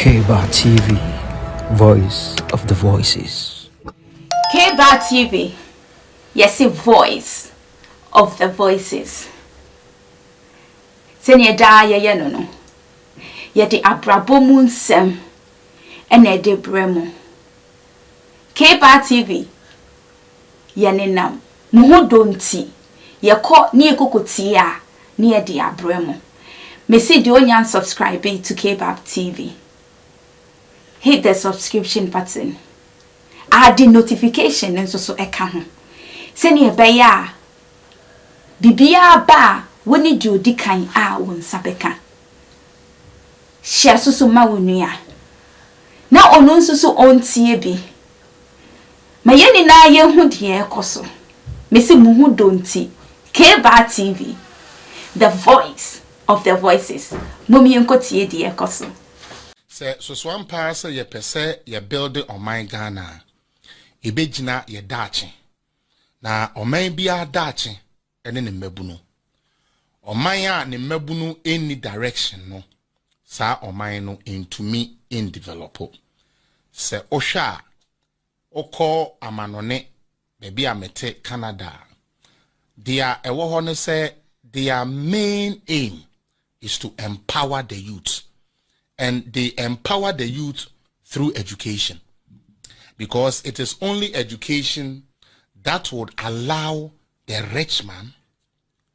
K-Bar TV, voice of the voices. K-Bar TV, yes, a voice of the voices. Senya da ye no. Ye de abrabo mu nsem ene de bremo. K-Bar TV, ye nenam mo ho donti ye ko ni ekokoti a ni ye de abremo. Me see the onyan subscribe to K-Bar TV. Hit the subscription button. Add the notification and so eka ho. Send ye beya. Bibia ba woni di odi kan a won sabeka. Share so ma wonua. Na ono nso ontie bi. Ma ye ni na ye hu de ekoso. Me se mu hu donti. K-Bar TV. The voice of the voices. Mumi enkotie de ekoso. So one pass ye pese ye building on my Ghana. Ibejina ye dachi. Na oman bia dachi ene ne mebunu. Oman ya ne mebunu any direction no. Sa oman no into me in developo. Se osha oko amanone bebi amete Canada. Their ewo say their main aim is to empower the youth. And they empower the youth through education. Because it is only education that would allow the rich man,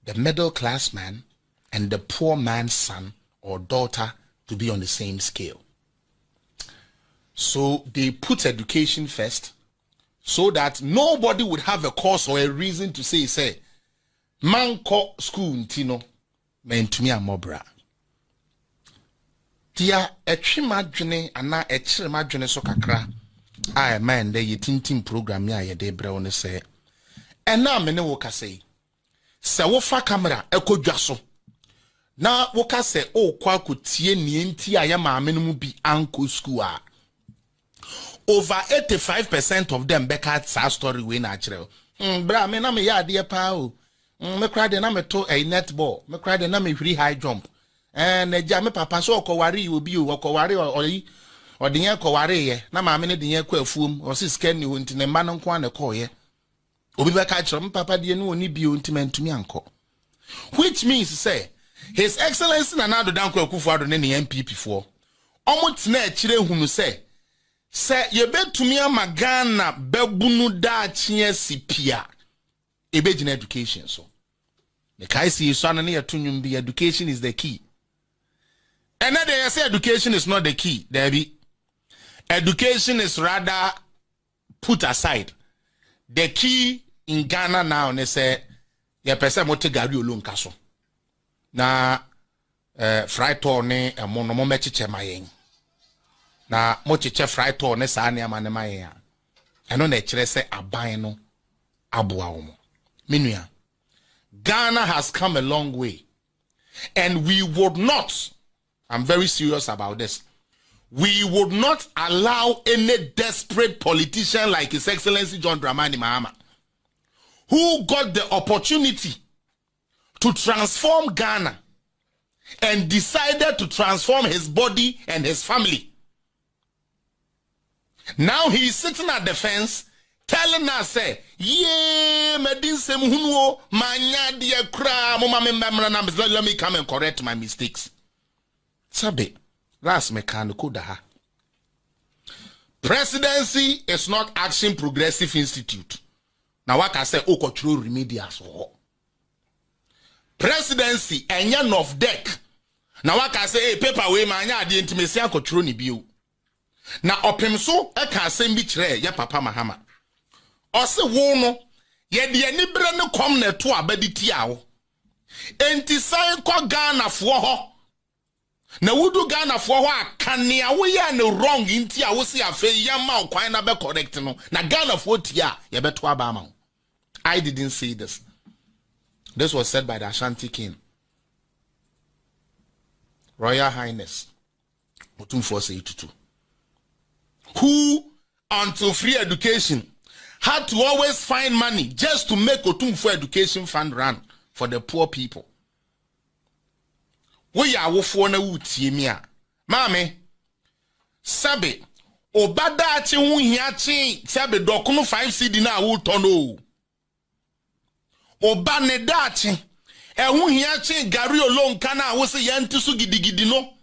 the middle class man, and the poor man's son or daughter to be on the same scale. So they put education first so that nobody would have a cause or a reason to say, man ko school ntino, men to me a mobra. Tia etwimadwene ana echiremadwene so kakra a man de yetintim program ya ye de brɛ ne sɛ ɛna me ne wo ka sɛ sɛ wo fa camera ekodwa so na wo ka sɛ o kwa kotie nienti a ye maame no mu bi anko school a over 85% of them beka sa story we na kyerɛ bra me na me ya ade pa o me kra de na me to a netball me kra de na me hwiri high jump na ja me papa so okoware obi okoware oyi odinye koware ye na maame ne dinye kwa afuom o si scan ni wonti ne ma no nko na koye obi be ka kire me papa de no oni bio nti mantumi anko, which means say his excellency na nado danko akufo ado ne MPP fo omutena akire hunu say ye betumi ama Ghana babunu da chie sipia ebegina education so the kai see so na ye tunwum bi education is the key. And then they say education is not the key, Debbie. Education is rather put aside. The key in Ghana now, they say, ye pese mote gari olun kaso. Na fry torne e mono mo mechiche mayen. Na mochiche fry torne sa ne amane mayen. Eno na kire se aban no aboa wo mo. Menua, Ghana has come a long way. And we would not, I'm very serious about this, we would not allow any desperate politician like His Excellency John Dramani Mahama, who got the opportunity to transform Ghana and decided to transform his body and his family. Now he is sitting at the fence telling us, say, yeah, let me come and correct my mistakes. Sabe, last mechanical daha. Presidency is not Action Progressive Institute. Now what I say, control remedial so. Presidency enya of deck. Now what I say, paper way manya the intimacy control ni bio. Now opemso e ka asem bi kire ya papa Mahama. Ose wo no ye de ani bre ne kom na to abadi ti awo. Enti sai ko Ghana fo ho. Na wudu Ghana fo ho akania wo ya ne wrong nti a wo se afa ya ma okwan na be correct no na Ghana fo ti a ye beto aba ma. I didn't say this. This was said by the Ashanti King, Royal Highness Otumfuo Seitutu, who until free education had to always find money just to make Otumfuo Education Fund run for the poor people. We are wofo na wutie mi a. Mame, sabe obada chi hu hia chi sabe dokono 5 cedi na wo tono oba ne dachi hu hia chi gari olonka na wo se yenti so gidigidi no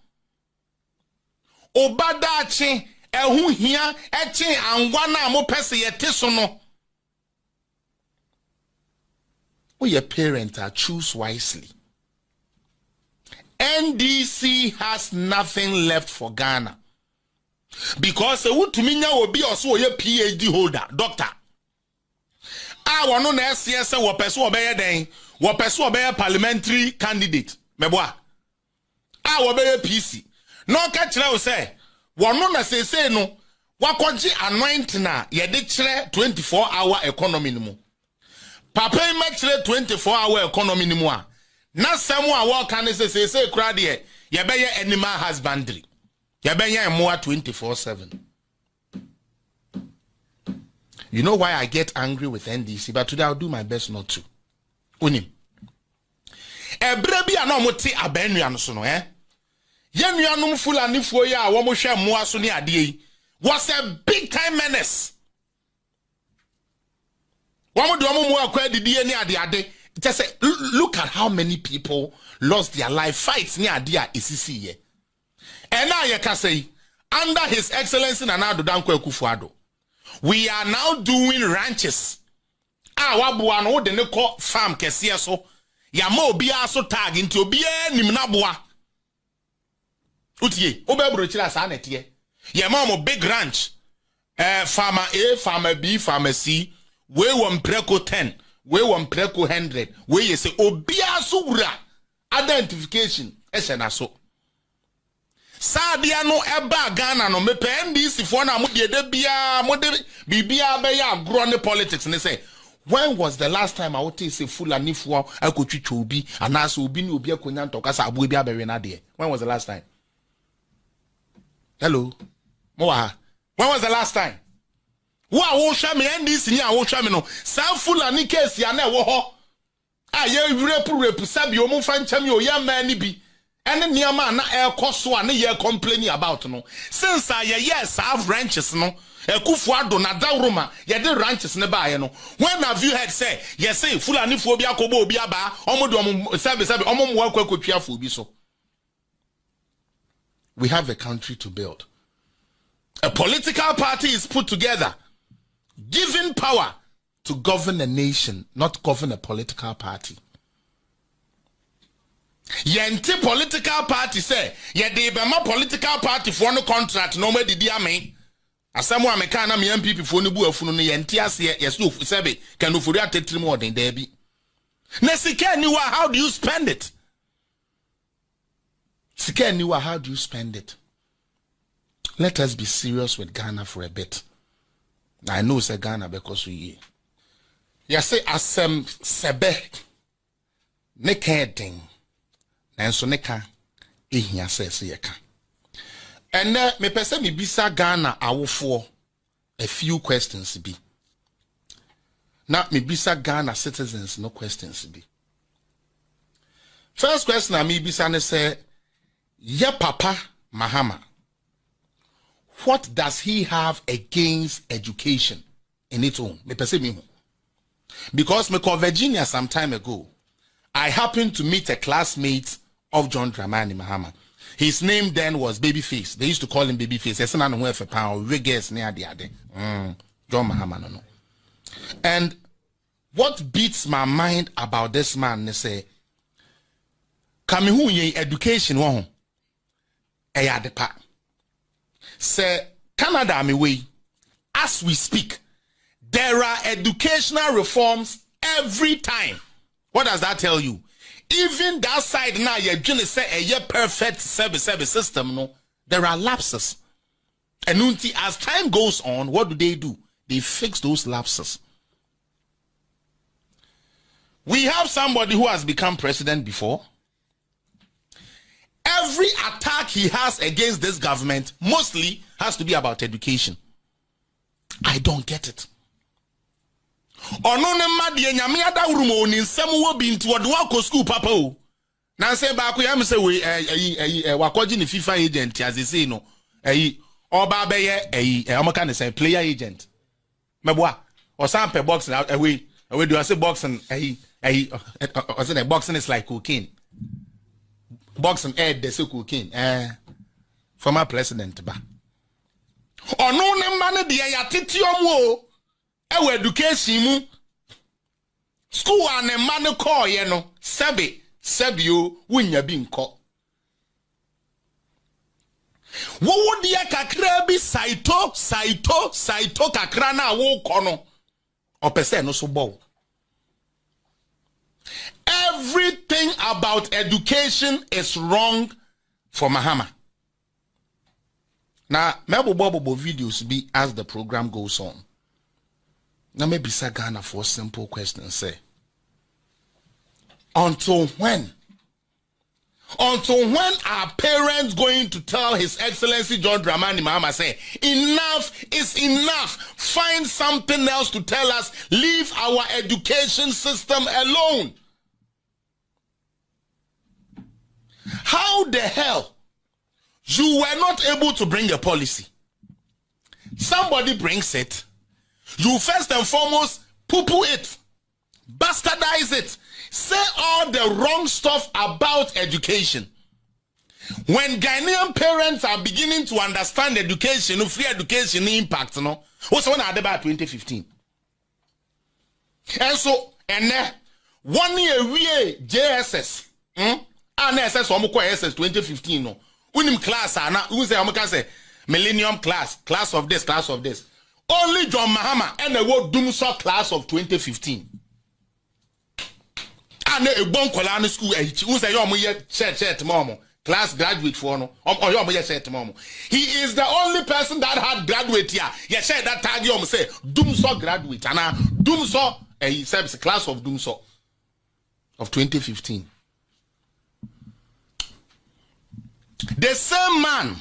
obada chi hu hia chi angwa na mo pese yete so no. Your parent choose wisely. NDC has nothing left for Ghana. Because Utuminya will be also a PhD holder, doctor. I want to know SHS what person obey then, what person obey parliamentary candidate. Meboa. I will be a PC. No catch now say, one no say no, what kwaji anoint na ye de 24-hour economy no. Papa imagine 24-hour economy ni mua. Na samu wa kan say crowd here. Ye be animal husbandry. Ye be more 24/7. You know why I get angry with NDC, but today I'll do my best not to. Unim. Ebre bi ana mo ti abanuan so no Ye nuanum fulani fo ya wo mo hwe mo aso ni ade yi was a big time menace. Just say, look at how many people lost their life fights near Adia ICC here. And now you can say, under His Excellency Nana Dankwa Kufuado, we are now doing ranches. Wabuano de neko farm kesia so ya mo bia so tag into bia nimnabua. Utie, obebro chira sa netie. Ya mo big ranch. Farmer A, farmer B, farmer C. We won preko 10, we won preko 100, we ye say obia subra identification esena so. Sadia no eba Ghana no me NDC for na mo de bia mo de bibia be ya agro ne politics ne say when was the last time I would say Fulani for akotwitwa obi anase obi ni obi akonya ntoka sa abo bia be na de. When was the last time? Hello. Moa. When was the last time? Wa wo hwa me NDC ni a wo hwa me no sa Fulani case ya na wo ho ye repu sabi o mu fa ncham yo ya ma ni bi ene niama na ekoso a ne ye complaining about no since yes have ranches no ekufu ado na dawroma ye de ranches ne ba ye no when have you heard say yes say Fulani fo bi akobo obi aba omodo sabi omo mo akwa fo bi so. We have a country to build. A political party is put together, given power to govern a nation, not govern a political party. Yenti political party say, ye de be ma political party for no contract, no me didi ame. Asamu ameka na me MPP for no bu afunu no yenti ase yeso sebe kan ofori atetri mo den there bi. Na sika niwa, how do you spend it? Sika niwa, how do you spend it? Let us be serious with Ghana for a bit. I know it's a Ghana because we say asem sebe ne keding nanso ne ka ehia se ye ka. And me pese me bisa Ghana awofo a few questions be. Now me bisa Ghana citizens no questions be. First question I me bisa ne say ye papa Mahama, what does he have against education in its own? Because me call Virginia some time ago, I happened to meet a classmate of John Dramani Mahama. His name then was Babyface. They used to call him Babyface. John Mahama no. And what beats my mind about this man, they say, Kamihu ye education won. Eyadepa. Say Canada me way. As we speak, there are educational reforms every time. What does that tell you? Even that side now, you're going to say a perfect service system. No, there are lapses. And as time goes on, what do? They fix those lapses. We have somebody who has become president before. Every attack he has against this government mostly has to be about education. I don't get it. Onone madie nyame ada urumo ni nsem wo bi nti wode wa ko school papa o. Na say ba ko yam say we wakoji ni FIFA agent as they say no. Oba beye omo kan say player agent. Meboa or some per boxing away do I say boxing or say boxing is like cocaine. Boxing they say cocaine. Former president ba. Ono ne mane de ya tetiom o. E education mu. School and a man call ye no. Sebio wunya bi nko. Wo would ya kakra bi saito kakra na wo kono. Opese no so bow. Everything about education is wrong for Mahama. Now, maybe Bobo videos be as the program goes on. Now maybe Sagana for a simple question say. Until when? Until when are parents going to tell His Excellency John Dramani Mahama say, enough is enough. Find something else to tell us. Leave our education system alone. How the hell you were not able to bring a policy? Somebody brings it. You first and foremost poo-poo it. Bastardize it. Say all the wrong stuff about education. When Ghanaian parents are beginning to understand education, free education impact, what's one about 2015? And so, 1 year we JSS, and SS SS 2015 no. Unim class ana who say millennium class of this. Only John Mahama and the word Dumso class of 2015. And a bon colana school who say your shirt momo class graduate for no or your shirt momo. He is the only person that had graduate here. Yes, said that tag you say Dumso graduate and Dumso he says class of Dumso of 2015. The same man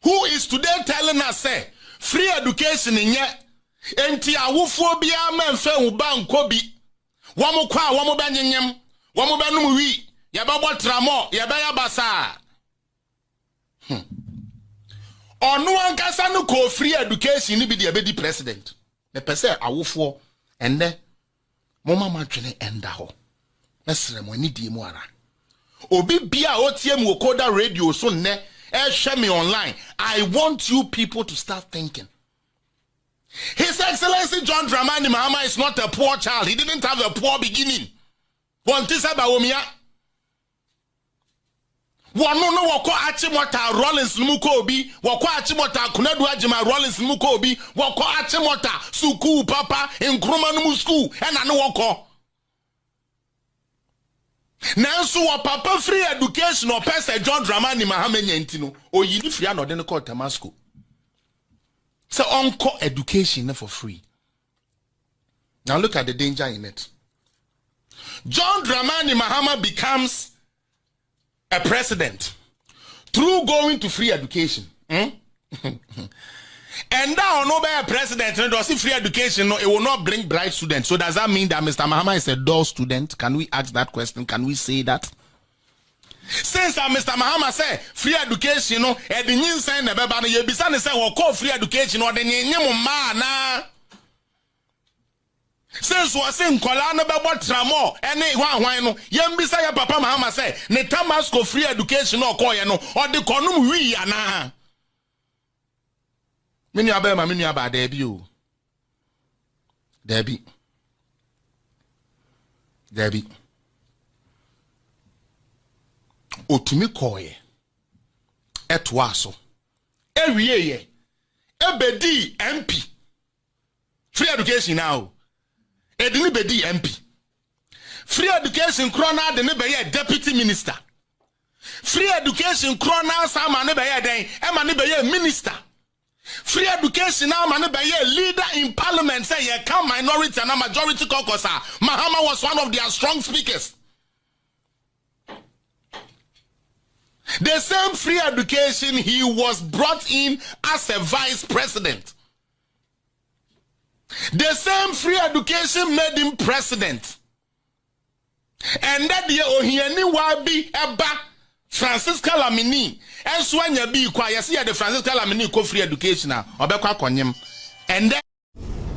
who is today telling us say free education in yet enti awufo bia menfe uba nkobi wamu kwa wamu banyem wamu banum wi ya babo tramo ya ba ya basa onu ankasa no ko free education ni bi de be president me pese awufo enne moma matwene enda ho mesre mo ani die mu ara obi bia otiem wokoda radio so ne share me online. I want you people to start thinking. His Excellency John Dramani Mahama is not a poor child. He didn't have a poor beginning. Wantisa baomia. Wanono wako achimota Rollins Mukobi, wako achimota Kunedu Ajima Rollins Mukobi, wako achimota Suku Papa in Krumanu School, and I know wako. Nanso wa papa free education or person John Dramani Mahama nyentino o yini free no den call Tamasco. So uncle education for free. Now look at the danger in it. John Dramani Mahama becomes a president through going to free education. And now no be a president does free education, no, it will not bring bright students. So does that mean that Mr. Mahama is a dull student? Can we ask that question? Can we say that? Since Mr. Mahama say free education, no, and the new sign the baby you be saying say we call free education or the nyemu na. Since we say nkola na bebo tramo ene hwan no yem bi say papa Mahama say ne Tamasco free education no call ye no or the konum wi ana. Mini abema mini aba debi o. Debi. Otumi koye. Etwaso. Ewieye. Ebedi MP. Free education now. Edini bedi MP. Free education krona de ne beye deputy minister. Free education krona sama ne beye den, ema ne beye minister. Free education now man be a leader in parliament say you come minority and a majority caucus. Mahama was one of their strong speakers. The same free education he was brought in as a vice president. The same free education made him president. And that the ohiani wabi eba Francisca Lamini enso anya bi kwa yesi ya the Francisca Lamini ko free education a obekwa konyem. And then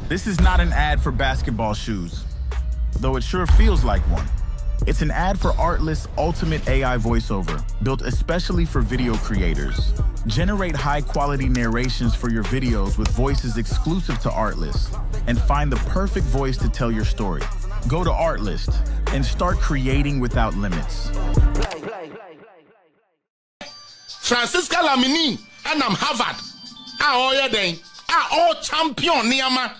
this is not an ad for basketball shoes, though it sure feels like one. It's an ad for Artlist's ultimate AI voiceover, built especially for video creators. Generate high-quality narrations for your videos with voices exclusive to Artlist, and find the perfect voice to tell your story. Go to Artlist and start creating without limits. Francisca Lamini and I'm Harvard. All champion Niama.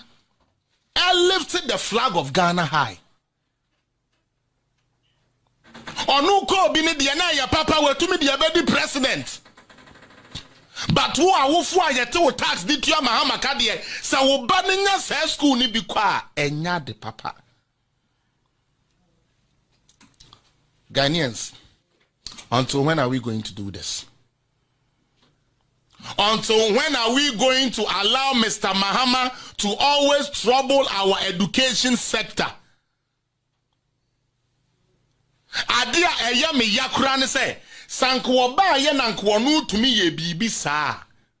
I lifted the flag of Ghana high. Onuko bini diana ya papa we to me the abedi president. But who are who for yet to tax the tia Mahama kadie sa wo ba nya sa school ni bi kwa enya de papa. Ghanaians, until when are we going to do this? Until when are we going to allow Mr. Mahama to always trouble our education sector? Adia eya me yakura ne se sanko ba ye nanko no tumi ye bibi saa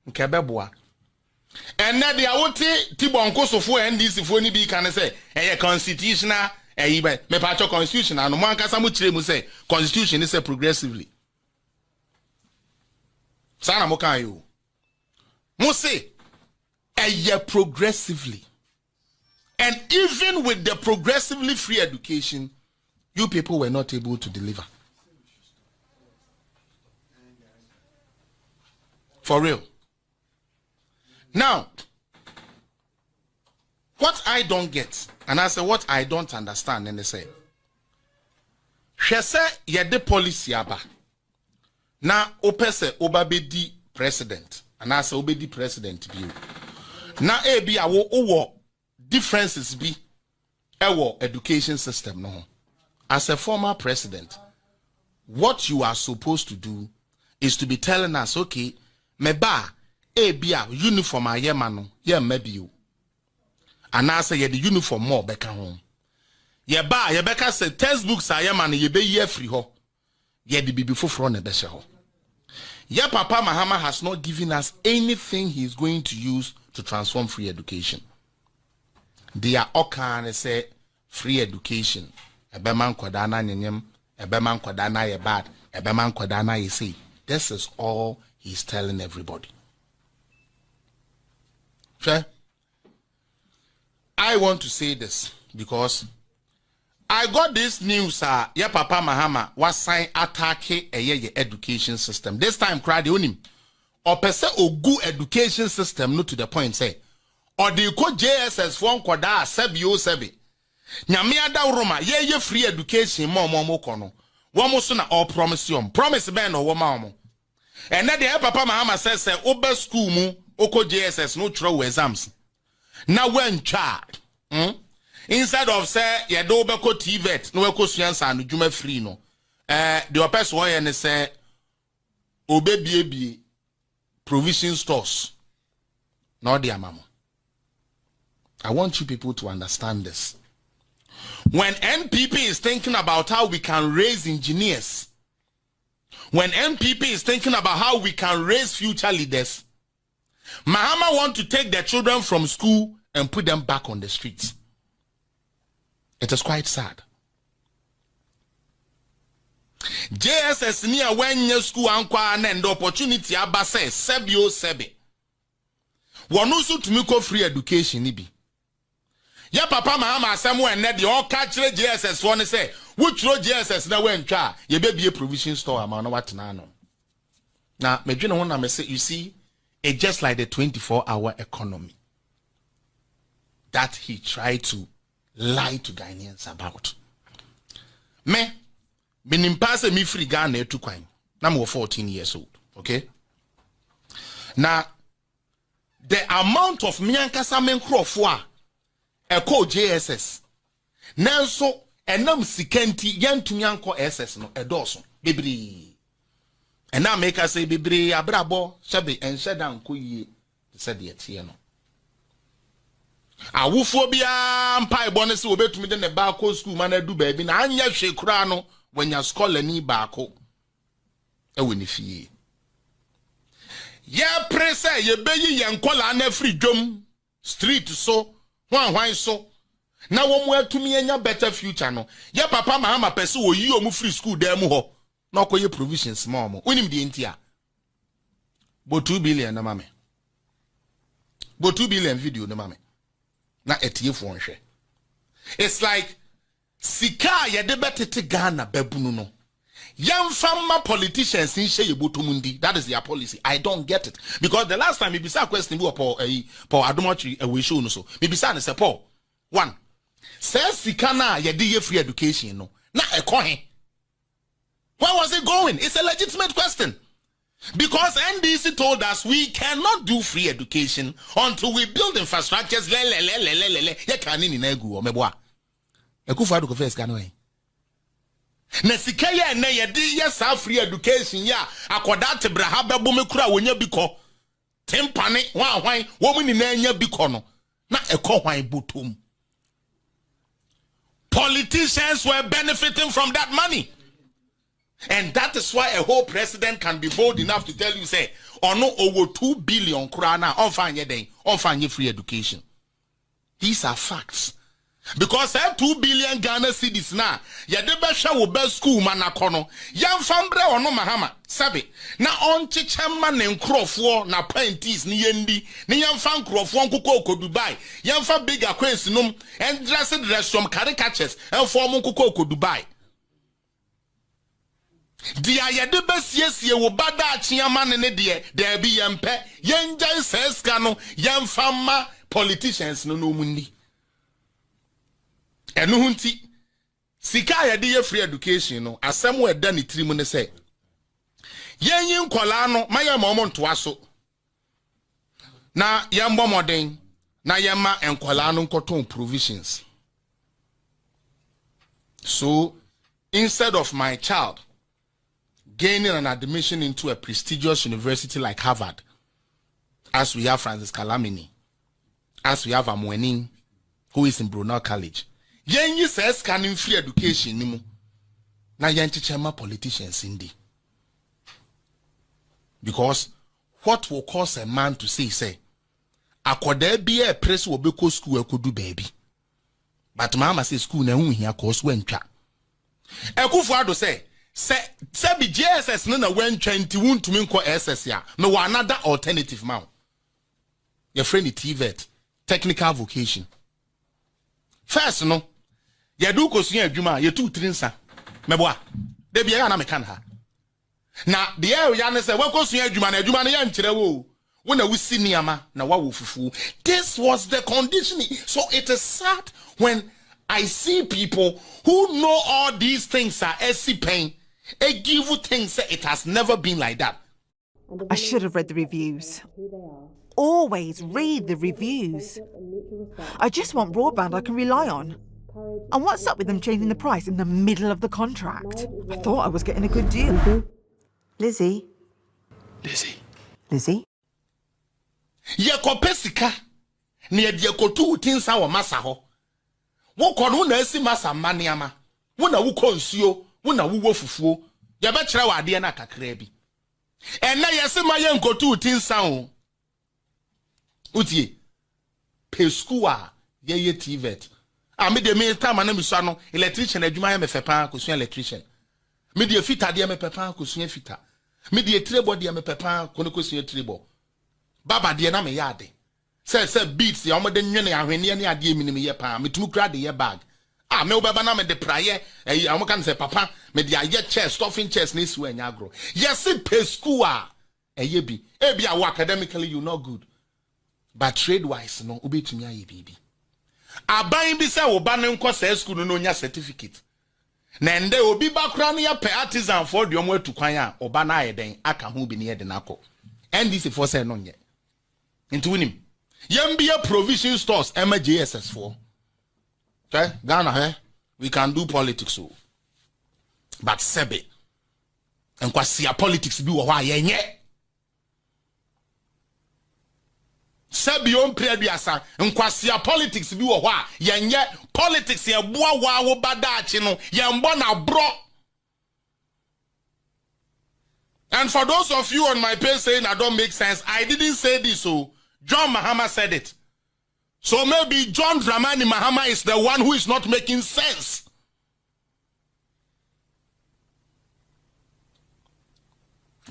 nke beboa enne de awote tibonko sofo NDC fo ni bi kan se eye constitutional eyi be me pa cho constitutional no mo ankasa mo kire mu se constitution is progressively sana mo kan yo mo say eye progressively, and even with the progressively free education, you people were not able to deliver. For real. Now, what I don't get, and I say what I don't understand, and they say, she say ye de policy aba. Na opese obabedi president, and I say obedi president biu. Na ebi awo owo differences bi ewo education system no. As a former president, what you are supposed to do is to be telling us, okay, meba ebia uniform ayemano ye maybe you. And I say the uniform more beka home. Ye ba ye beka say textbooks ayemano ye be ye free ho. Ye the bibi foforo na be ho. Ye Papa Mahama has not given us anything he is going to use to transform free education. They are all kind of say free education. Ebeman kwadana nyem, ebeman kwadana ye bad, ebeman kwadana ye say. This is all he's telling everybody. Sure? I want to say this because I got this news. Yeah, Papa Mahama was sign attacking a education system. This time, crowd unim. Or per se o good education system, not to the point say. Or the code JSS one kwada sebi o sebi. Nyame ada Roma ye free education mo kono. Womo so na all promise you. Promise ben no woma omo. And then the Papa Mahama says say obe school mu oko JSS no throw exams. Now when charge. Instead of say ye do be ko TVET no we ko suansa no dwuma free no. The person one say obe bie provision stores. No the amamo. I want you people to understand this. When NPP is thinking about how we can raise engineers, when NPP is thinking about how we can raise future leaders, Mahama want to take their children from school and put them back on the streets. It is quite sad. JSS near when your school ankwa and the opportunity abase sebio sebe. Wanusu tumiko free education nibi. Ya Papa Mahama somewhere net the all catch JSS one say which road JSS na when twa ye be a provision store amount what na no. Now me dwene ho na me say you see it's just like the 24-hour economy that he tried to lie to Ghanaians about. Me pass me free Ghana to kwan. Na me 14 years old, okay? Now the amount of miankasa menkrofo Eko JSS. Nanso enam sikenti yantumi anko SS no edoso bebri. Ena make us say bebri abrabo shabe ensheda anko yie said the tie no. Awufo bia mpa ebone se obetumi de ne ba ko school man adu ba bi na anya hwe kura no wanya scholar ni ba ko. ewe ni fie ye prese ye beyi ye nkola na free dwom street so hwan so na wo mu atumi anya better future no ye papa Mahama pese wo yi omu free school dem ho na okoye provisions ma omo unim de ntia bo 2 billion na mame bo 2 billion video na mame na etiefo nhwe it's like sika ye de betete Ghana babunu no yamfama politicians in shey botomundi. That is their policy. I don't get it because the last time me bisa question bi Paul Adomochi we show no so me bisa na say Paul one says sika na ye de free education no na ekohe. Where was it going? It's a legitimate question. Because NDC told us we cannot do free education until we build infrastructures. Ye kanini na egu o meboa. Ekufa do ko first kanoi. Na sika ye na ye di ye sa free education ya akoda tebra ha bebo me kura wonya biko. Tempane hwan wo mu ni na anya biko no. Na ekọ hwan botom. Politicians were benefiting from that money. And that is why a whole president can be bold enough to tell you, say, or no over 2 billion krana on fanye free education. These are facts. Because 2 billion Ghana cedis na ya de be hwa wo be school manakono yam fambre ono Mahama sabe na on chichema ne nkrofo na panties ni yendi ni yam fan nkrofo nkoko Dubai yam fa big acquaintance num and dress from caricatures and form nkoko Dubai. Dia ya de besiesie wo bada achiama ne de there be yempe yenjai seska no yam fama politicians no munni. Enu hunti sika ya de free education no asem we da ne tiri mu ne se yenyin nkola no maye momo ntoa so na yembo moden na yema enkola no nkoton provisions. So instead of my child gaining an admission into a prestigious university like Harvard, as we have Francis Kalamini, as we have Amwenin, who is in Brunel College, yenyi says can free education nimu na yanchichema politicians indi. Because what will cause a man to say akwada be a press will be school could do baby, but Mahama says school na unhia course wentwa Ekufuado say be JSS no na when 21 to me ko SS ya no another alternative man your friend TVET technical vocation first no ya do kosua adwuma ya tu trinsa meboa de bia na meka ha na de area ne say wakosua adwuma na adwuma na ya nkyere wo na wusi niama na wa wo fufu. This was the conditioning. So it is sad when I see people who know all these things are SC pain. They give you things that it has never been like that. I should have read the reviews. Always read the reviews. I just want broadband I can rely on. And what's up with them changing the price in the middle of the contract? I thought I was getting a good deal. Lizzie? Ye kopesika ni ye kotu tinsa wo masa ho. Wo kono na esi masa maniama. Wo na wo konsuo, wo na wo fufuo. Ye be kire wa ade na kakra bi. Ena ye se ma ye nkotu tinsa ho. Utie. Peskuwa ye TVET. Me de me time na mi so no electrician adwuma ye me fepa kosu electrician. Me de fita de me pepa kosu fita. Me de trebo de me pepa kosu trebo. Baba de na me yade. Say beats ya omode nwene ahwene ne ade emi ne me ye pa. Me tumu kra de ye bag. Me obeba na me de praye amoka say papa me de aye chest stuffing chest na esi anya agro. Yes pay school eye bi. E bi awo academically you not good. But trade wise no obetumi aye bibi. Aban bi say oba ne nko say school no nya certificate. Na nde obi bakra ne ya pe artisan for de omo atukwan a oba na aye den aka ho bi ne ye de nako. NDC for say no nye. Into winim. Yambia provision stores JSS for. Okay? Ghana, we can do politics so. But sebe. And kwasia politics bi wo wa yenye. Sebi on prebiasa. And kwasia politics bi wo wa yenye. Politics ye boa wa wo badachi no. Yembo na bro. And for those of you on my page saying I don't make sense, I didn't say this, so John Mahama said it. So maybe John Dramani Mahama is the one who is not making sense.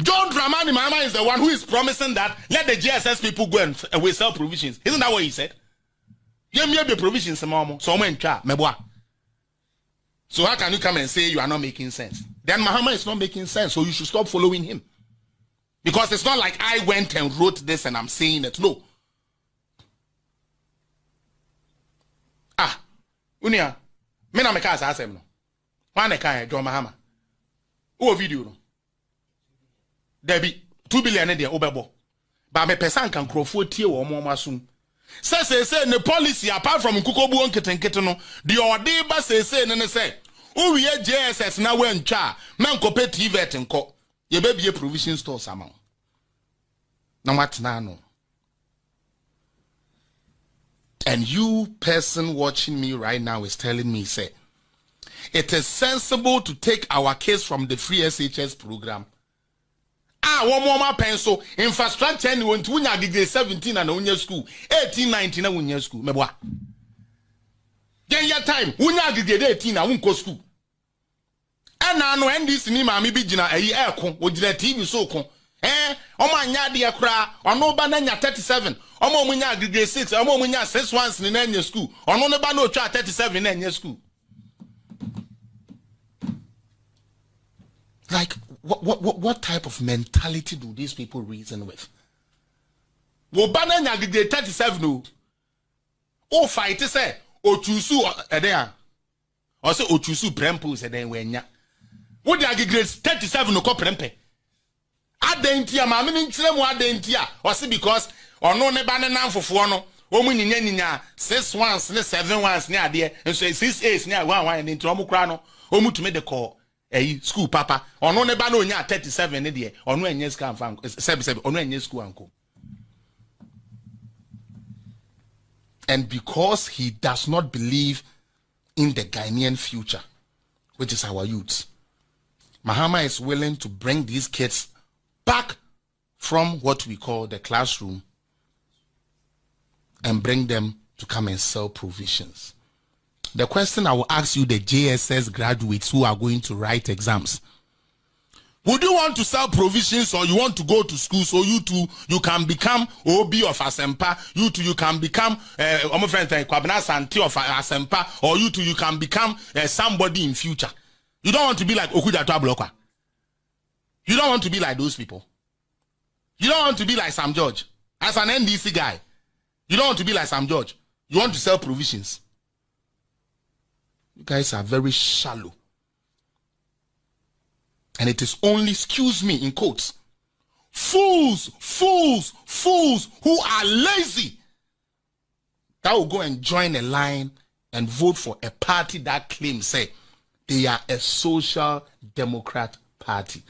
John Dramani Mahama is the one who is promising that let the GSS people go and we sell provisions. Isn't that what he said? You may be provisions, so how can you come and say you are not making sense? Then Mahama is not making sense, so you should stop following him. Because it's not like I went and wrote this and I'm saying it. No. Unia, me na meka asem no. Wan kan John Mahama. O video no. Debi 2 billion e de obebo. Ba me person kan krofo tie wo mo masum. Say the policy apart from Kukobu onketenkete no, the ode ba say ne say, "O we JSS na we ntwa, men kope TVET nko. Ye be bie provision stores ama." Na what na no. And you person watching me right now is telling me, say, it is sensible to take our case from the free SHS program. One more pencil infrastructure and when to grade 17 and on your school, 18, 19 and your school. Meboa. Then your time, grade 18 and won't go school. And I know NDC ni mami bijina air con with the TV so con. Oma nya dia kra ono ba na nya 37 omo mu nya grade 6 omo mu nya 6 once ni na nya school ono ne ba na otwa 37 na nya school. Like what type of mentality do these people reason with? Wo ba na nya grade 37 no o fight say o chusu eden o say o chusu prempos eden we nya wo dia grade 37 no ko prempe adentia ma me nkyere mu adentia o say because ono ne ba ne nanfofo no o mu nyinya 6 once ne 7 once ne ade nso 6 8 ne 1 ne ntro mu kra no o mu tumi de call school papa ono ne ba na onya 37 ne de ono enye school anfa 7 ono enye school anko. And because he does not believe in the Ghanaian future, which is our youth, Mahama is willing to bring these kids back from what we call the classroom and bring them to come and sell provisions. The question I will ask you, the JSS graduates who are going to write exams, would you want to sell provisions, or you want to go to school so you too you can become OB of Asempa, you too you can become Kwabena Santi of Asempa, or you too you can become somebody in future? You don't want to be like Okuda Bloka. You don't want to be like those people. You don't want to be like Sam George. As an NDC guy, you don't want to be like Sam George. You want to sell provisions. You guys are very shallow. And it is only, excuse me, in quotes, fools who are lazy that will go and join a line and vote for a party that claims, say, they are a social democrat party.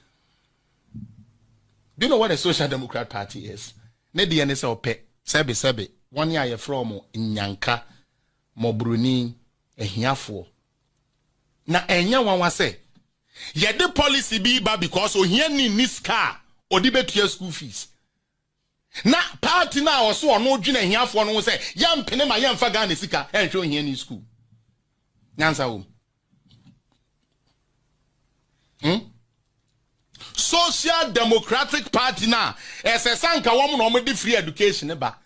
Do you know what a social democrat party is? Ne di ene se ope sebe 1 year from Nyanka Mobruni ehiafo. Na enya wan wa say ye the policy be ba because ohiani niska odi betua school fees. Na party na oso ono dwena ehiafo no say yampene ma yamfa Ghana sika enhwe ohiani school. Nyansa wo. Social Democratic Party na esesanka woman no me free education ba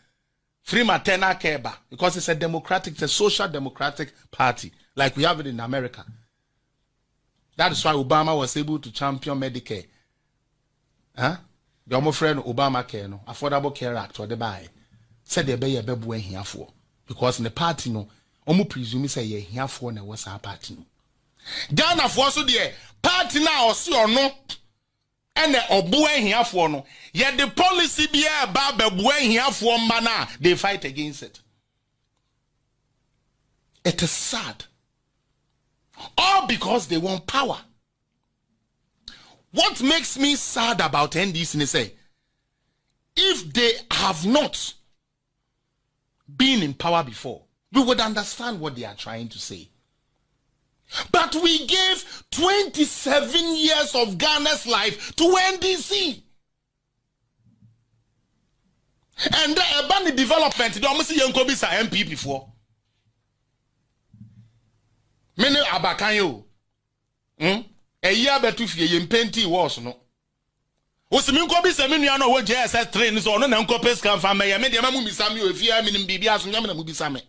free maternal care ba because it's a democratic, it's a social democratic party like we have it in America. That is why Obama was able to champion Medicare. The omo friend Obamacare no Affordable Care Act or the buy said they be a bebu here for because in the party no omo presume say ye here for na was our party no. Ghana for so the party now or see or no. And the obuwe here for no. Yet the policy be about bebuwe here for mana, they fight against it. It is sad. All because they want power. What makes me sad about NDC is say, if they have not been in power before, we would understand what they are trying to say. But we gave 27 years of Ghana's life to NDC. And the urban development, they almost see Yanko Bisa MP before. Many abakanyo. A year betu fi yen penti was no. Osimin ko bi se me nua no wo JSS train so no na nko pes kan fa me me de ma mu misame o fi minim bibia so nyam na mu bisame.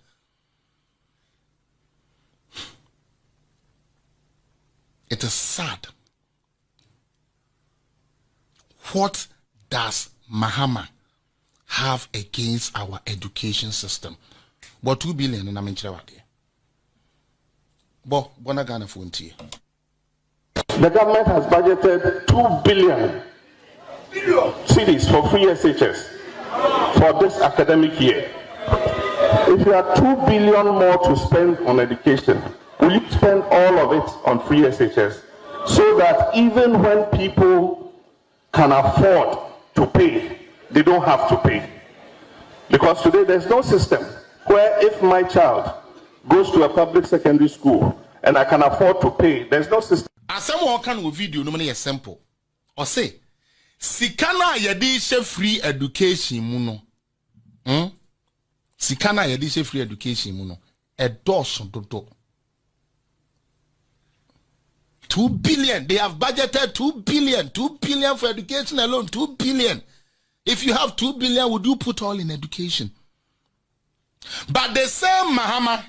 It is sad. What does Mahama have against our education system? But 2 billion in Aminchawadi. Bo Bonagana Funti. The government has budgeted 2 billion cedis for free SHS for this academic year. If you have 2 billion more to spend on education, will you spend all of it on free SHS so that even when people can afford to pay, they don't have to pay? Because today there's no system where if my child goes to a public secondary school and I can afford to pay, there's no system. As someone can with video, no money is simple. Or say, Sikana yadisha free education muno. Sikana yadisha free education muno. A dozen to 2 billion. They have budgeted 2 billion. 2 billion for education alone. 2 billion. If you have 2 billion, would you put all in education? But the same Mahama,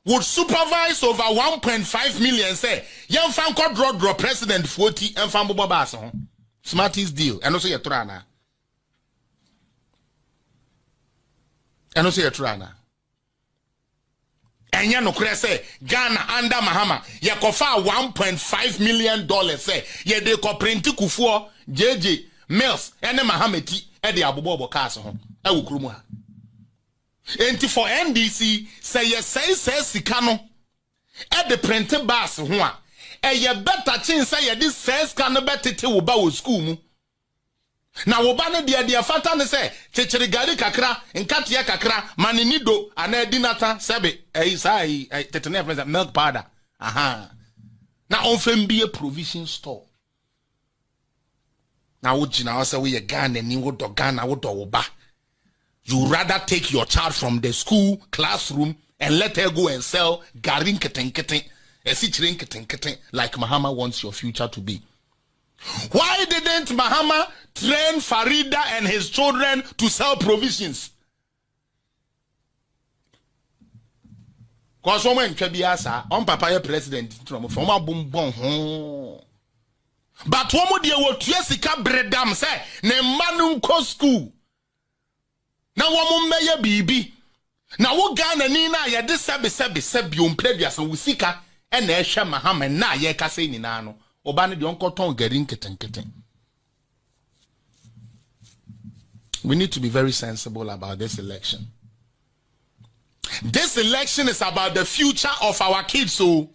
would supervise over 1.5 million. Say, young fan could draw president 40 and fan bobabaso. Smarties deal. And also your trana. And also your trana. And ya no say Ghana under Mahama ya kofa $1.5 million say ye de ko print kufuo JJ Mills and Mahameti e de abobo kaso ho e wo krumu ha enti for NDC say ye say sika no e de print bus ho a e ye better chin say ye this says can betete wo ba wo school mu na wo ba ne de fata ne say chechiri gari kakra nkatia kakra maninido ana dinata sebe sai tetene friends milk powder na onfem be a provision store na wo gina wo say we Ghana ni wo do Ghana wo do wo ba. You rather take your child from the school classroom and let her go and sell garin keten like Mahama wants your future to be. Why didn't Mahama train Farida and his children to sell provisions? Because someone can be asked, on Papa president from a boom bon. But one more dear what Jessica Bredam say, ne manum ko school. Now one more bibi. Now what Ghana Nina ya this sebi umpredia so usika and Esha Mahama na ye kase ni nano. Obani di onko ton gerin keten. We need to be very sensible about this election. This election is about the future of our kids. So,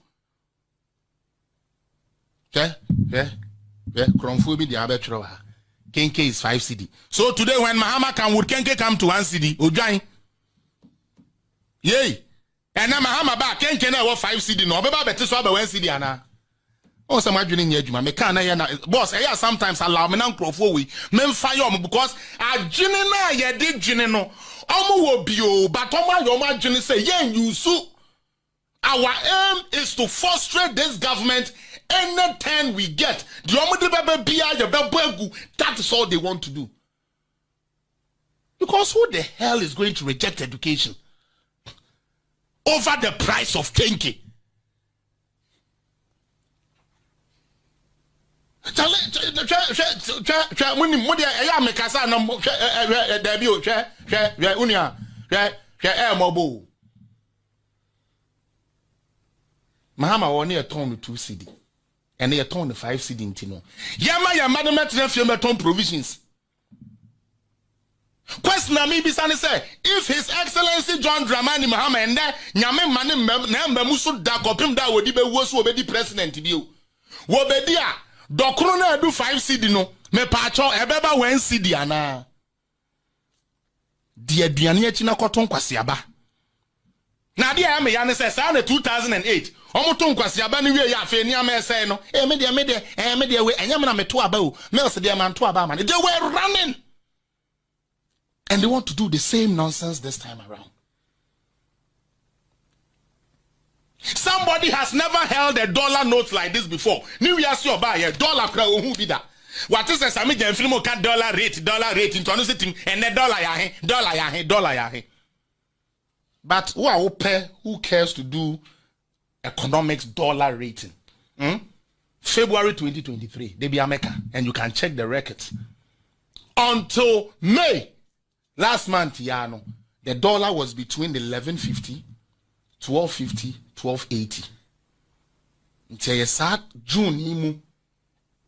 Kromfubi the arbitro. Kenke is 5 CD. So today when Mahama would Kenke come to 1 CD? Ujai. Yay. And now Mahama back Kenke na 5 CD. No, beba better so 1 CD ana. Oh, some adjoining yejuma. Me can na boss. Sometimes allow me na crofo we. Men fire because adjoining na ye did jine no. Omo wo bio, but omo your adjoining say yen you so. Our aim is to frustrate this government any turn we get. That is all they want to do. Because who the hell is going to reject education over the price of kenke? Mahama won a ton with 2 CD. And they turn the 5 CD into no. Yama ya madam turn provisions. Question me bisane say if His Excellency John Dramani Mahama and that nyame mane na musu da kopim da wodi be wosu obedi president bi o. Wo bedi a dokro na do 5 CD no me pa cho ebeba 1 CD ana. Die aduane achi na koton kwase aba. na dia ya me ya ne say sa na 2008 omoto nkwasi aba ne wie ya afa ni ama say no me dia we enyam na meto aba o me se dia man to aba man they were running and they want to do the same nonsense this time around. Somebody has never held a dollar note like this before. New year so buy a dollar kra ohu bi da. What is sami jam film ka dollar rate into no sitting and the dollar ya he. But who cares to do economics dollar rating? February 2023, they be America, and you can check the records. Until May last month, the dollar was between 11.50, 12.50, 12.80. Until you start June,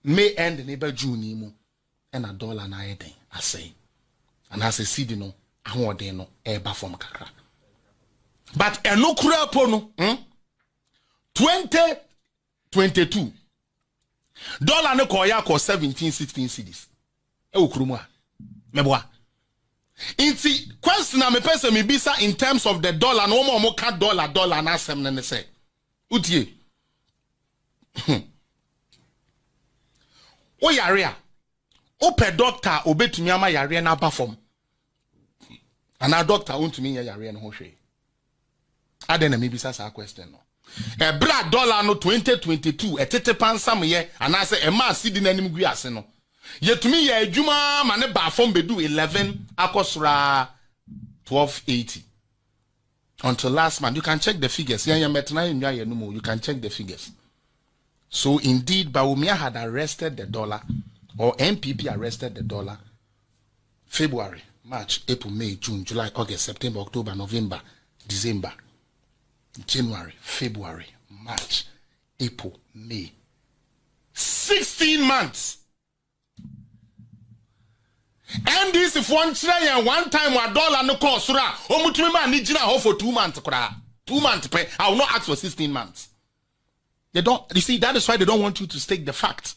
May end neighbor June, and a dollar na anything. I say, and as a seed, I want to know eba from kakra. But eno kura pono 2022 dollar no koya ko 17-16 cedis e okuruma meboa inti question na me pese me bisa in terms of the dollar no mo ka dollar na asem ne say utie o yare a o pe doctor obetumi ama yare na aba form ana doctor ontumi yare no ho hwe Aden na maybe sa question no. Bra dollar no 2022 etete pansam ye anase e ma sidi nanim gu ase no. Yetumi ye adwuma ma ne ba fom bedu 11 akosura 1280. Until last month you can check the figures. You can check the figures. So indeed Bawumia had arrested the dollar or MPP arrested the dollar February, March, April, May, June, July, August, September, October, November, December, January, February, March, April, May. 16 months. NDC for one time $1 no cost ra. Omutumi man ni jina for 2 months. 2 months pay. I will not ask for 16 months. They don't. You see, that is why they don't want you to stake the facts.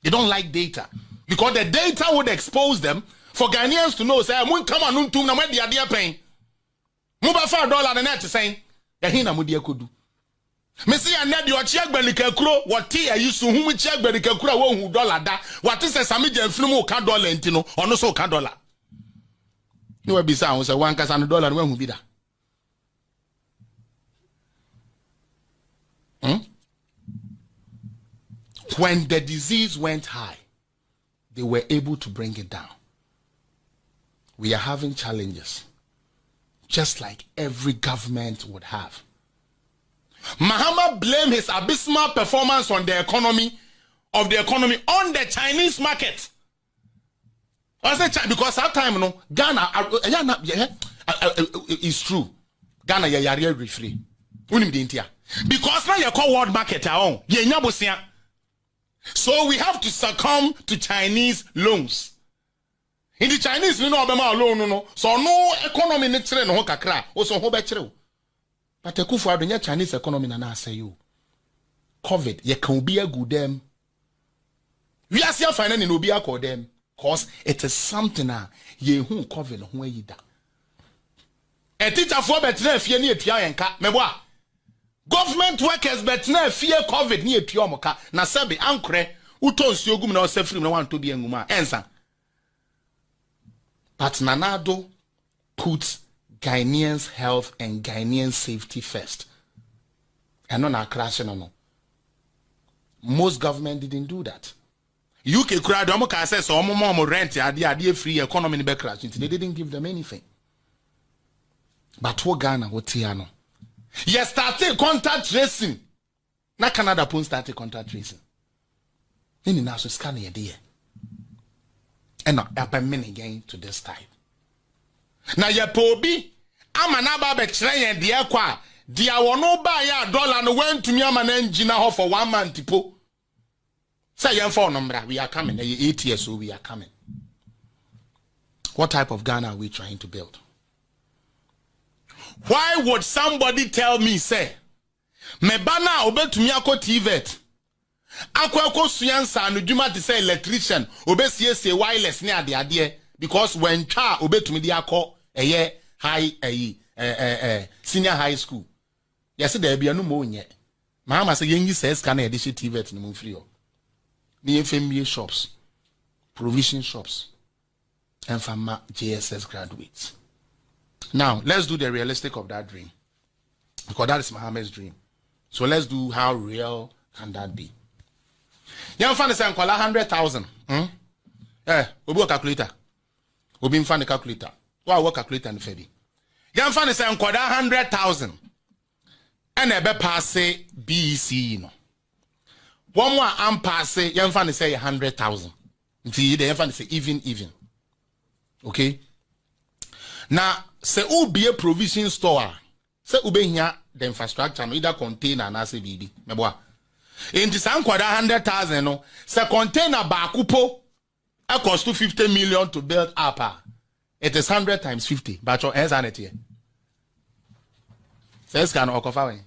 They don't like data because the data would expose them for Ghanaians to know. Say, "Mun come on, untum na mwedi adia paying. Muba $5 na net saying." Yahina mudia kudu. Mesi anedi ochiagbenika kuro wati ayisu humu chiagbenika kuro wo hu dollar da wati se sami jemfinu mu ka dollar entino ono so ka dollar. Ni we bisa ho se wan kasa no dollar no hu bi da. When the disease went high, they were able to bring it down. We are having challenges, just like every government would have. Mahama blamed his abysmal performance on the economy, on the Chinese market. I said because that time, no, Ghana, it's true. Ghana, you're free. Because now you call world market, so we have to succumb to Chinese loans. In the Chinese, no loan, no. So no economy netre no kakra. Also ho be but the kufu adenya Chinese economy na say you. COVID, ye can be a good them. We are still finding in obi akọ them, cause it is something ye hu COVID ho yida. A teacher for betre fie na etua yenka meboa. Government workers betre fie COVID na etua moka na sebe ankre utonsi ogum na osefrim na wan to bi enguma ensa. But Nanado puts Ghanaians' health and Ghanaian safety first. And not crashing on. Most government didn't do that. UK crowd says so rent idea free economy in crash. They didn't give them anything. But what Ghana what Tiano? Yes, started contact tracing. Na Canada pun started contact tracing. Any national scanning idea. And not happen again to this type. Now your pobi, I'm an ababe train dear qua. Dear no buy $1 and went to me am an engineer for 1 month. Po say your phone number, we are coming. 8 years so we are coming. What type of Ghana are we trying to build? Why would somebody tell me, say, me bana obe to me ako TVET? Ako suyansa no dwuma to say electrician obesie say wireless ne ade ade because when cha obe to me dey akọ high senior high school Yes, there be no more yet. Mahama say yengi says can I dish TV no more free. The FMBA shops, provision shops, and from JSS graduates. Now let's do the realistic of that dream. Because that is Mahama's dream. So let's do how real can that be. Young fan is saying 100,000. Obi calculator. Obi fan the calculator. Why work calculator and Fedi? Young fan is saying 100,000. And a be pass BEC, no. One more am pass young fan is say 100,000. See the young fan is say even. Okay. Now say be a provision store. Say ube here the infrastructure no either container and as a BB. Meboa. In this 100,000 no. Say container bakupo. It costs 50 million to build up. It is 100 times 50. But your hands on it here. Says can okofa.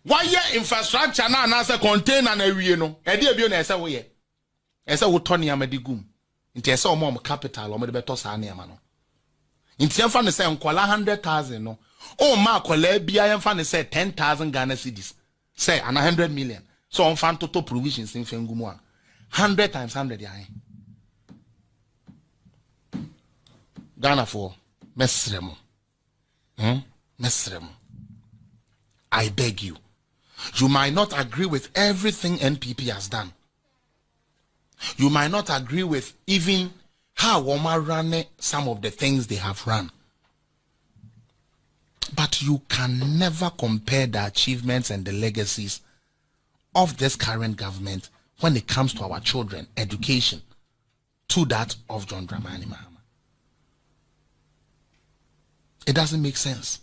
Why your infrastructure na as a container na we no? E dey bi o na ese wo ye. Ese wo to niam de gum. Nti ese o mom capital o me de beto sa niam no. Nti yemfa ne say nkwala 100,000 no. O ma kwala bia yemfa ne say 10,000 Ghana cedis. Say an 100 million. So on fan total provisions in fengumu a 100 times 100 ya. Ghana for mesremo. Mesremo. I beg you. You might not agree with everything NPP has done. You might not agree with even how Woma ran some of the things they have run. But you can never compare the achievements and the legacies of this current government when it comes to our children, education, to that of John Dramani Mahama. It doesn't make sense.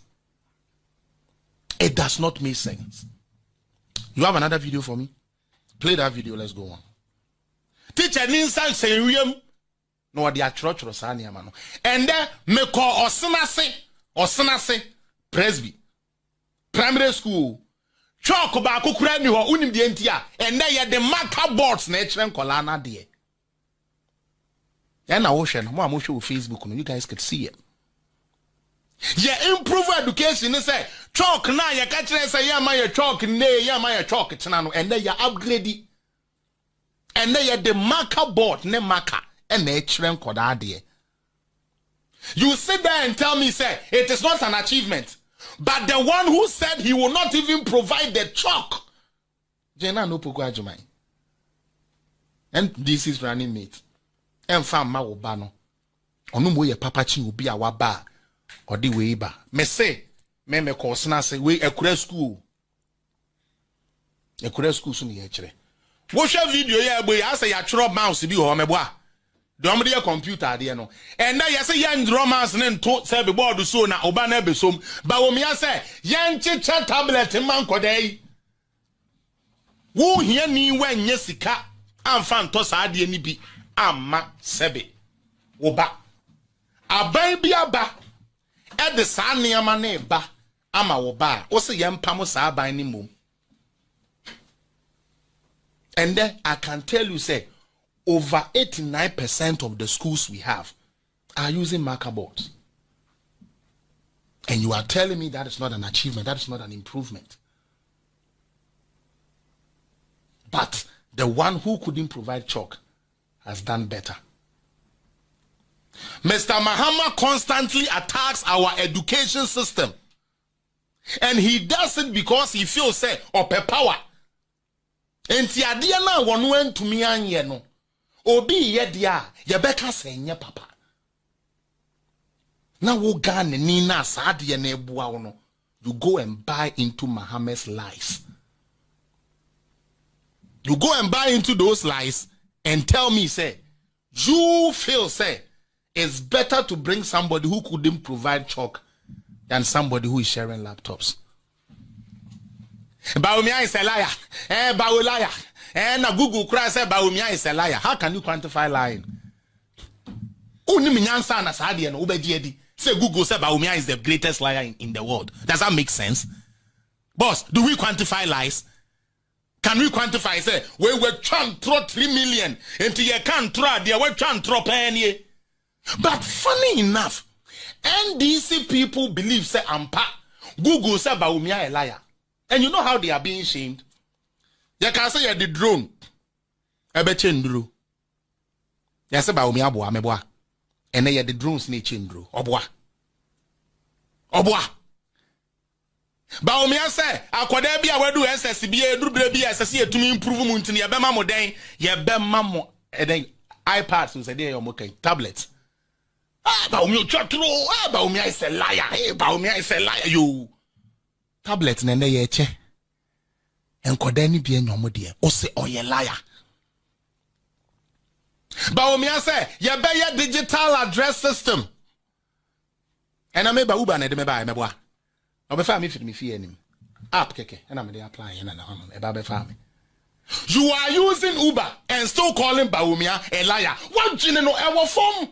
It does not make sense. You have another video for me? Play that video, let's go on. Teacher Ninsan say no the achro sani amano. And then me call Osenase Presby primary school. Chalk ba kukura ni ho unim de ntia. And then ya the marker boards na echre nkola na de. Ya na wo hwe no mo amhwe Facebook no, you guys could see it. Yeah, improve education. They say chalk na ya catch say ya ma ya chalk ne ya ma ya chalk china no, and then ya upgrade it. And then ya the marker board ne marker and the children koda there. You sit there and tell me say it is not an achievement, but the one who said he will not even provide the chalk. Jena no poku ajumai. And this is running mate. En fam ma wo ba no. Onu mo ye papa chi obi a wa ba. Odi we ba me say me course na say we ekura school so ne kire wo hwe video ya gbo ya say ya chro mouse bi ho mebo a do mo de computer de no and na ya say yan romance ne nto say be board so na oba na be som ba wo me ya say yan chicha tablet man kodai wo hia ni wanye sika amfa nto sa de ni bi amma sebe wo ba aban bi aba at the Saniama neba ama woba o se yempam sa ban ni mom. And then I can tell you say over 89% of the schools we have are using marker boards. And you are telling me that is not an achievement, that is not an improvement. But the one who couldn't provide chalk has done better. Mr. Mahama constantly attacks our education system. And he does it because he feels say ope power. Enti ade na wonu antumi anye no. Obi ye dia ye beka say nye papa. Na wo Ghana ni na saade na ebua wo no. You go and buy into Mahama's lies. You go and buy into those lies and tell me say you feel say it's better to bring somebody who couldn't provide chalk than somebody who is sharing laptops. Baumia is a liar. Baulaya. And a Google cries say Baumia is a liar. How can you quantify lying? Unimiansa na sadi and obediedi. Say Google say Baumia is the greatest liar in the world. Does that make sense? Boss, do we quantify lies? Can we quantify say we were trying to throw 3 million into your can't throw there we trying to throw penny? But funny enough, NDC people believe say ampa Google say Bawumia a liar. And you know how they are being shamed? You can say you're the drone. Ebe chendru. You say Bawumia boa meboa. And then you're the drones ne chendru. Oboa. Oboa. Bawumia say, akwade bia wedu SSB eduru bia SSC etumi improve mu ntini ye bema mo den, ye bema mo eden iPads so say dey your mokai tablets. Bawumia chatro, Bawumia is a liar. Hey, Bawumia is a liar you. Tablet nene ye che. Enkoda ni bi enyomo de. O se oye liar. Bawumia say, ye be ye digital address system. And I meba Uber na de meba meboa. Obefa me fit me fie anim. App keke. And I me dey apply na na hono. Eba be fa me. You are using Uber and still calling Bawumia a liar. What jine no ewo form?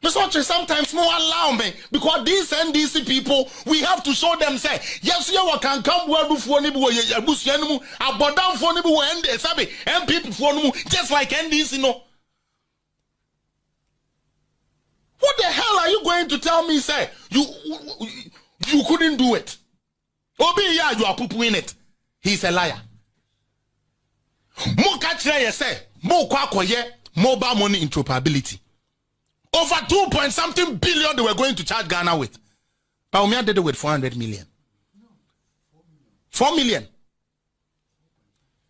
Sometimes more allow me because these NDC people we have to show them say yes you can come where do for ni bo ye abusuanu abodan for ni bo end sabe MPP for no just like NDC no. What the hell are you going to tell me say you couldn't do it? Obi ya you are poo-pooing it. He's a liar. Mo ka kire ye say mo kwa akoye mobile money interoperability. Over 2 billion they were going to charge Ghana with. Bawumia did it with 400 million. 4 million.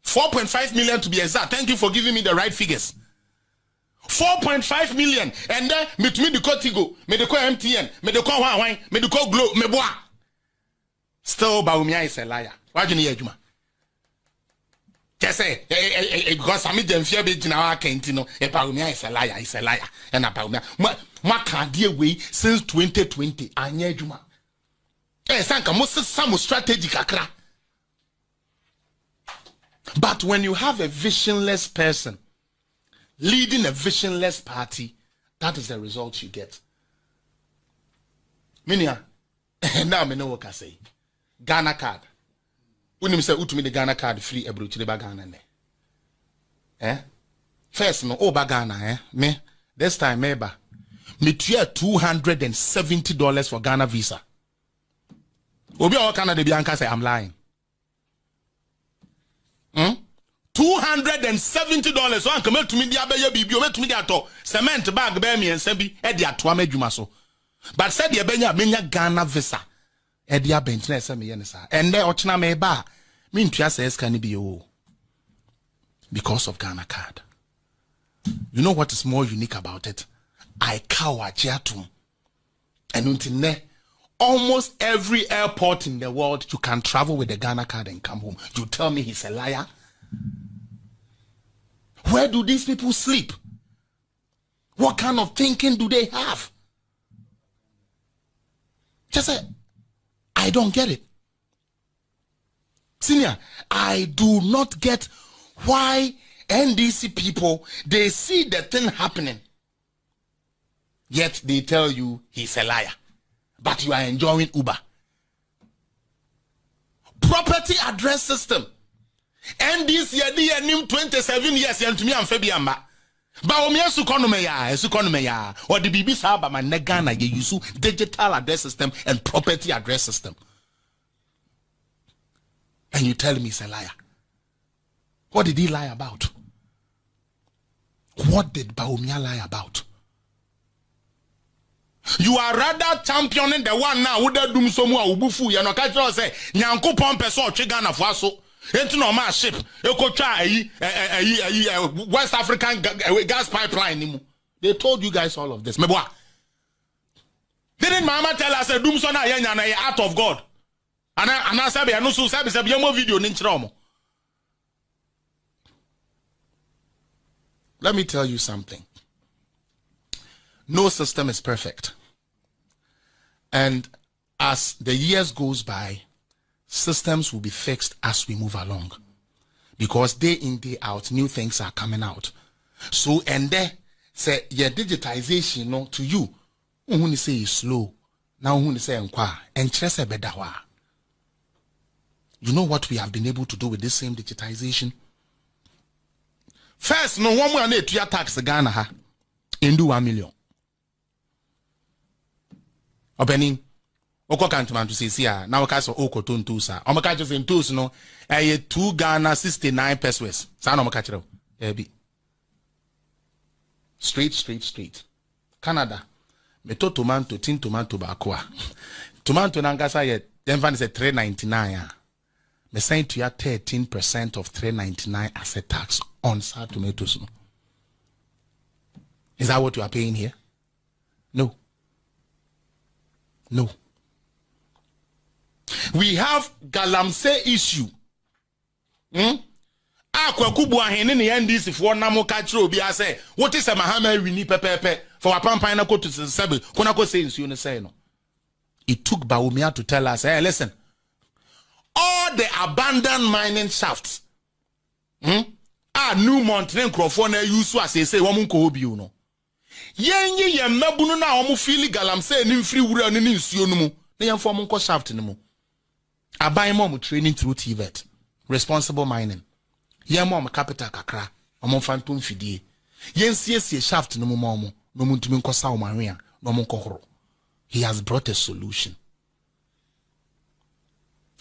4.5 million to be exact. Thank you for giving me the right figures. 4.5 million. And then me the call Tigo, me the call MTN, me the call Huawei, me the call Glo, me boa. Still Bawumia is a liar. Why do you need just say because I mean them fear be jina akentino Bawumia is a liar, is a liar. And Bawumia ma can dey way since 2020 anya adwuma. Sanka mo some strategy kakra. But when you have a visionless person leading a visionless party, that is the result you get. Minia, now me know what I say. Ghana card. When you say utumi the Ghana card free ebru chile Ghana ne. First no Ghana me this time me tuya $270 for Ghana visa. Obi o Canada bianca say I'm lying. $270 so anka metumi dia beye bibi o metumi dia to cement bag be mi ensa bi e dia to amadwuma so. But said ye menya Ghana visa. Edia bench na me yen sa ende ochina me ba me ntua say scan bi o because of Ghana card. You know what is more unique about it? I kawa chiatum. And until ne almost every airport in the world you can travel with the Ghana card and come home. You tell me he's a liar? Where do these people sleep? What kind of thinking do they have? Just say I don't get it. Senior, I do not get why NDC people, they see the thing happening, yet they tell you he's a liar. But you are enjoying Uber. Property address system. NDC nim 27 years and to me and Fabiamba. Bawumia sukonume ya or the BB saba man Ghana ye use digital address system and property address system. And you tell me he's a liar. What did he lie about? What did Bawumia lie about? You are rather championing the one now who da dum so mu a ubufu ye no ka kire say Nyankopon pese o twe Ghana fo aso. Enti no ma ship ekotwa West African gas pipeline nimu. They told you guys all of this. Meboa. Didn't Mahama tell us a doom so na yenya na out of God? Ana sabe anu so sabe mo video ni nchira omo. Let me tell you something. No system is perfect. And as the years goes by, systems will be fixed as we move along. Because day in, day out, new things are coming out. So, and there, say, your digitization, no, to you, who say is slow, now who say enquire, and chese bedawa. You know what we have been able to do with this same digitization? First, no one will need to tax Ghana ha, into 1 million. Opening Oko kantuman to say now cast oko ton tusa. Omaka just in tus no a 2 Ghana 69 pesos. San omaka be straight. Canada. Meto tomato tin tomato bakwa. Tomato nangasa yet then van is a 3.99. Me saying to you 13% of 3.99 as a tax on sour tomatoes. No. Is that what you are paying here? No. We have galamsey issue. Akwakubu ahene ne NDC for namo kachiro obi ase what is a Mahama wini pepepe for apampan na ko to sebe kona ko say nsuo ne say no. It took Baumia to tell us, hey, listen, all the abandoned mining shafts new mountain microphone use as say woman ko obi no. Yenye ye mabunu na omu fili galamsey ni free wura ni nsuo no mu. Na yem for mo shaft no mu. Aban mom training through TVET. Responsible mining. Yen mom capital kakra. Omo phantom fidie. Yen siesie shaft no mu mom. No mu ntumi nkosa o manwe no mu nkɔhoro. He has brought a solution.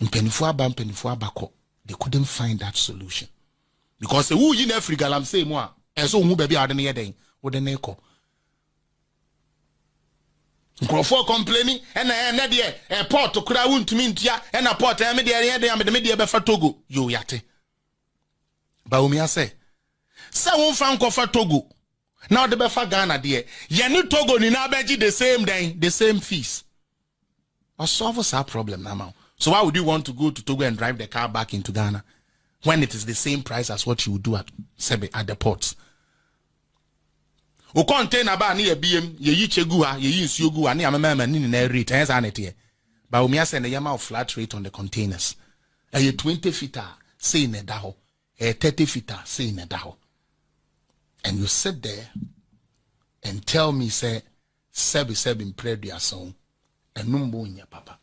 Mpenifu abako. They couldn't find that solution. Because who yin every galamsey mu a enso hu baby ade ne yeden. Wo de ne kɔ. Nkrofo complaining and there airport to kura wuntumi ntia and a port and media be fa Togo yo yate Baumia say won fan ko fa Togo now the be fa Ghana there ye ni Togo ni na beji the same fees or solve us our problem now. So why would you want to go to Togo and drive the car back into Ghana when it is the same price as what you would do at the ports? O contain aba na ye biem ye yi chegu ha ye yi nsuo gu ha na amama ni na rate en sa na te ba o mi ase na yama flat rate on the containers e 20 feet say na da ho 30 feet say na da ho, and you sit there and tell me say sebi in prayer song and numbo nya papa.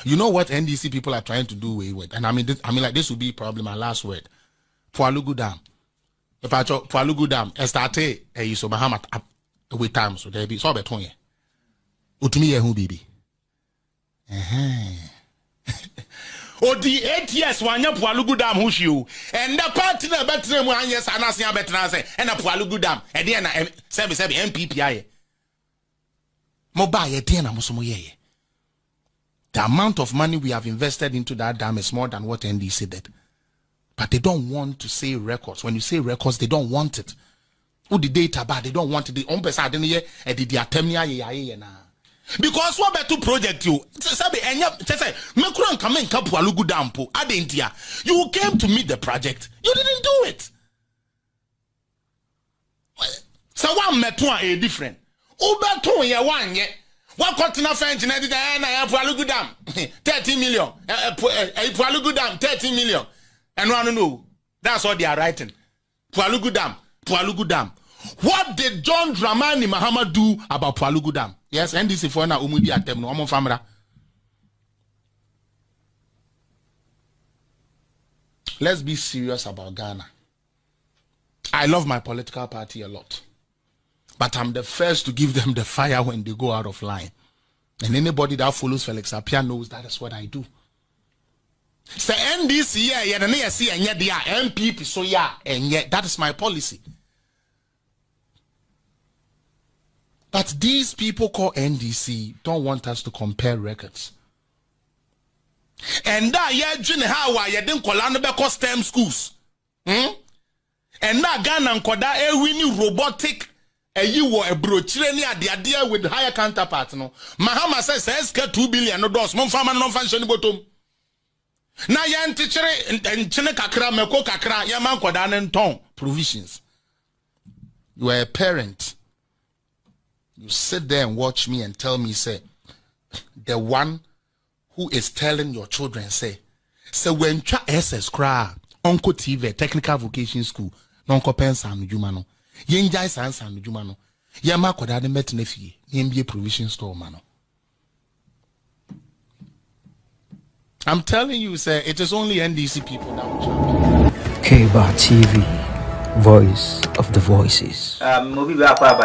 You know what NDC people are trying to do with, and I mean like this will be probably my last word. Poalugu Dam. If I talk Poalugu Dam, estate so Mahama with time so there be so beton ye. Utumi ye hu bibi. O di 8 years wanya Poalugu Dam hu shiu. And the partner betre mu anyes anasia betra say and a Poalugu Dam. E dey na sebi MPP aye. Mo ba ye dey na mo so mo ye. The amount of money we have invested into that dam is more than what NDC did. But they don't want to say records. When you say records, they don't want it. Who the data bad, they don't want it. The person didn't hear the attempt because what better project you say Mekuran come in Kapualugu Dampo Adentia. You came to meet the project. You didn't do it. So one metua a different. Ubeton ye one ye. What continent French and Pualugu Dam 30 million. Pualugu Dam 30 million. And one know that's what they are writing. Pualugu Dam. What did John Dramani Mahama do about Pualugu Dam? Yes, NDC for na umudi atem no famra. Let's be serious about Ghana. I love my political party a lot. But I'm the first to give them the fire when they go out of line. And anybody that follows Felix Appiah knows that is what I do. Say NDC and yet they are MPP so and yet that is my policy. But these people called NDC don't want us to compare records. And that how I didn't call on STEM schools. And that Ghana Nkoda winning robotic you were a brochureni at the idea with higher counterparts. No, Mahama says 2 billion no dos, mon farmer non function bottom. Na yan teacher and chene kakra meko kakra yaman kodanen ton provisions. You are a parent. You sit there and watch me and tell me, say, the one who is telling your children, say when cha SS cra Uncle TV technical vocation school, nonko pensa no juma no. Yenjai sans and juma no. Yama kodade metnefi, MBA provision store mano. I'm telling you, sir, it is only NDC people that will champion. K-Bar TV, voice of the voices.